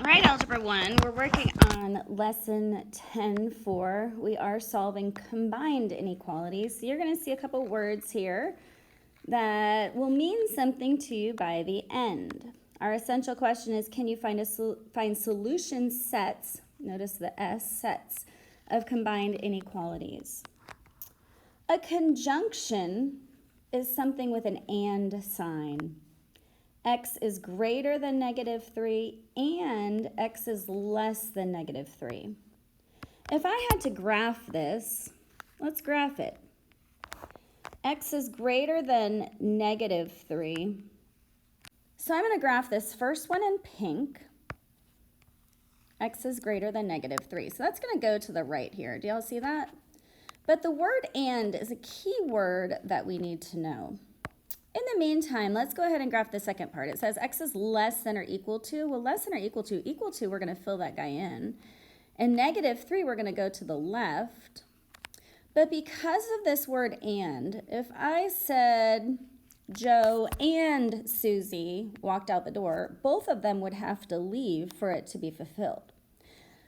All right, Algebra 1, we're working on lesson 10-4. We are solving combined inequalities. So you're going to see a couple words here that will mean something to you by the end. Our essential question is, can you find solution sets, notice the S, sets, of combined inequalities? A conjunction is something with an and sign. X is greater than -3 and X is less than -3. If I had to graph this, let's graph it. X is greater than -3. So I'm going to graph this first one in pink. X is greater than -3. So that's going to go to the right here. Do y'all see that? But the word and is a key word that we need to know. In the meantime, let's go ahead and graph the second part. It says X is less than or equal to. Well, less than or equal to, we're going to fill that guy in. And -3, we're going to go to the left. But because of this word and, if I said Joe and Susie walked out the door, both of them would have to leave for it to be fulfilled.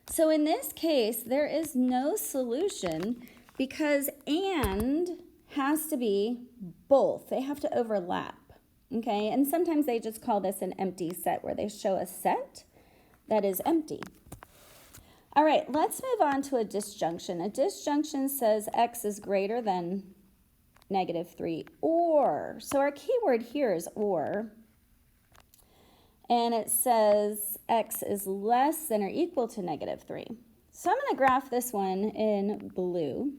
So in this case, there is no solution because and has to be both. They have to overlap, okay? And sometimes they just call this an empty set where they show a set that is empty. All right, let's move on to a disjunction. A disjunction says X is greater than -3 or. So our key word here is or. And it says X is less than or equal to -3. So I'm going to graph this one in blue.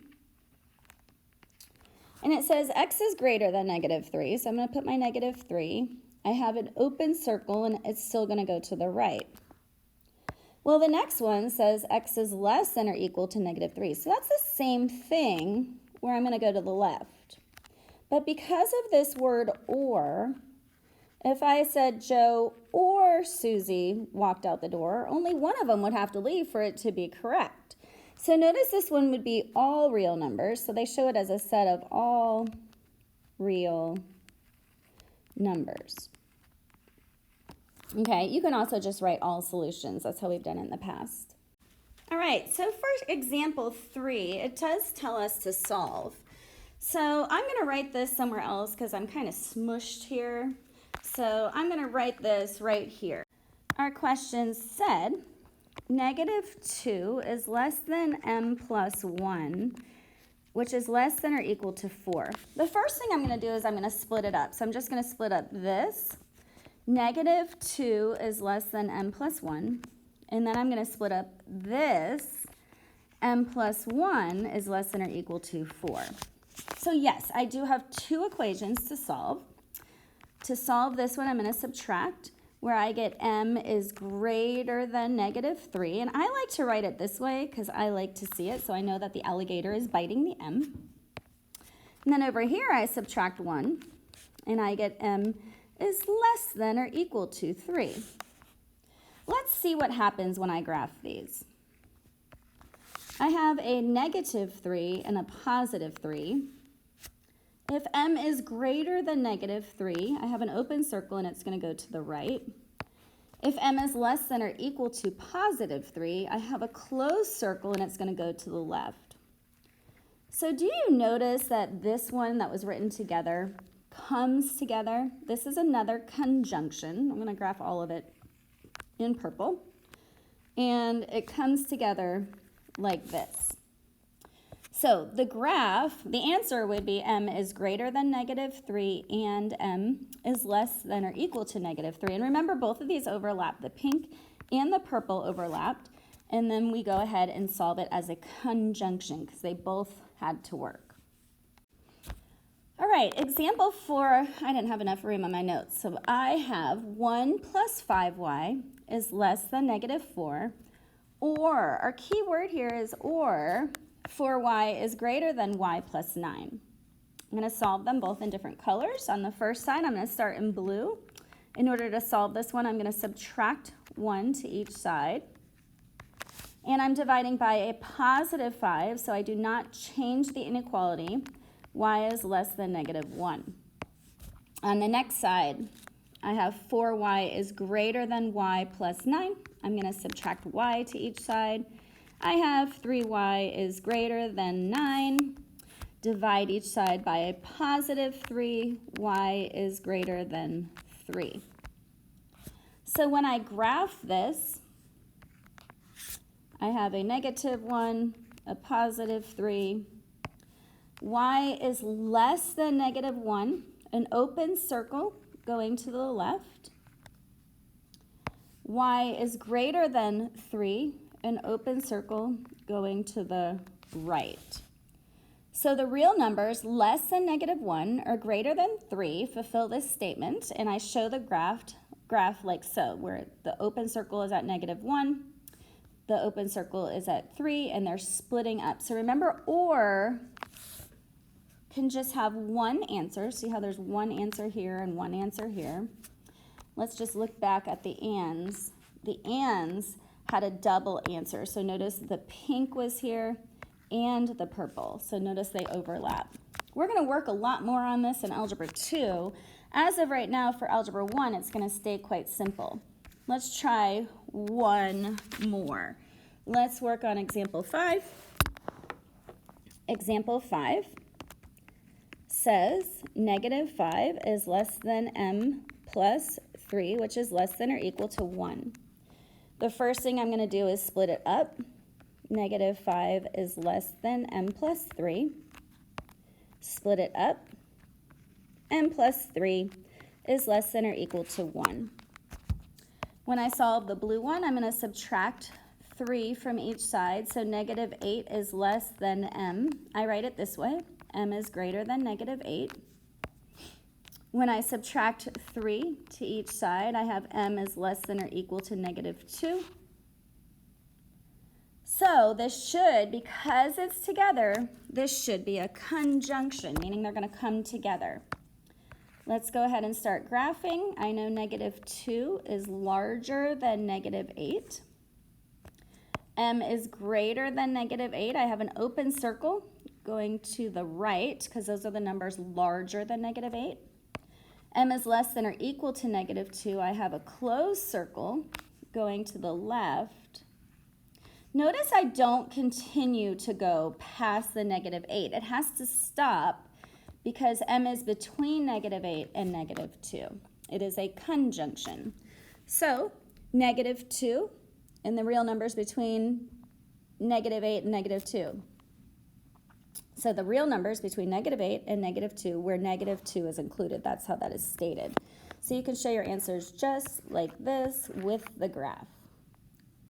And it says X is greater than -3, so I'm going to put my -3. I have an open circle, and it's still going to go to the right. Well, the next one says X is less than or equal to -3, so that's the same thing where I'm going to go to the left. But because of this word or, if I said Joe or Susie walked out the door, only one of them would have to leave for it to be correct. So notice this one would be all real numbers. So they show it as a set of all real numbers. Okay, you can also just write all solutions. That's how we've done it in the past. All right, so for example 3, it does tell us to solve. So I'm going to write this somewhere else because I'm kind of smushed here. So I'm going to write this right here. Our question said, -2 is less than m plus 1, which is less than or equal to 4. The first thing I'm going to do is I'm going to split it up. So I'm just going to split up this. -2 is less than m plus 1. And then I'm going to split up this. M plus 1 is less than or equal to 4. So yes, I do have two equations to solve. To solve this one, I'm going to subtract, where I get m is greater than -3. And I like to write it this way because I like to see it, so I know that the alligator is biting the m. And then over here, I subtract 1, and I get m is less than or equal to 3. Let's see what happens when I graph these. I have a -3 and a +3. If m is greater than -3, I have an open circle and it's going to go to the right. If m is less than or equal to +3, I have a closed circle and it's going to go to the left. So do you notice that this one that was written together comes together? This is another conjunction. I'm going to graph all of it in purple. And it comes together like this. So the graph, the answer would be m is greater than -3 and m is less than or equal to -3. And remember, both of these overlap. The pink and the purple overlapped. And then we go ahead and solve it as a conjunction because they both had to work. All right, example 4, I didn't have enough room on my notes. So I have 1 plus 5y is less than -4. Or, our key word here is or. 4y is greater than y plus 9. I'm going to solve them both in different colors. On the first side, I'm going to start in blue. In order to solve this one, I'm going to subtract 1 to each side. And I'm dividing by a +5, so I do not change the inequality. Y is less than -1. On the next side, I have 4y is greater than y plus 9. I'm going to subtract y to each side. I have 3y is greater than 9. Divide each side by a positive 3. Y is greater than 3. So when I graph this, I have a negative 1, a positive 3. Y is less than negative 1, an open circle going to the left. Y is greater than 3, an open circle going to the right. So the real numbers less than negative 1 or greater than 3 fulfill this statement, and I show the graph like so, where the open circle is at negative 1, the open circle is at 3, and they're splitting up. So remember, OR can just have one answer. See how there's one answer here and one answer here? Let's just look back at the ands. The ands had a double answer. So notice the pink was here and the purple. So notice they overlap. We're going to work a lot more on this in Algebra 2. As of right now for Algebra 1, it's going to stay quite simple. Let's try one more. Let's work on example 5. Example 5 says negative 5 is less than m plus 3, which is less than or equal to 1. The first thing I'm going to do is split it up. Negative 5 is less than m plus 3. Split it up. M plus 3 is less than or equal to 1. When I solve the blue one, I'm going to subtract 3 from each side. So negative 8 is less than m. I write it this way. M is greater than negative 8. When I subtract 3 to each side, I have m is less than or equal to negative 2. So this should, because it's together, this should be a conjunction, meaning they're going to come together. Let's go ahead and start graphing. I know negative 2 is larger than negative 8. M is greater than negative 8. I have an open circle going to the right because those are the numbers larger than negative 8. M is less than or equal to negative 2. I have a closed circle going to the left. Notice I don't continue to go past the negative 8. It has to stop because m is between negative 8 and negative 2. It is a conjunction. So negative 2 and the real numbers between negative 8 and negative 2. So the real numbers between negative 8 and negative 2, where negative 2 is included. That's how that is stated. So you can show your answers just like this with the graph.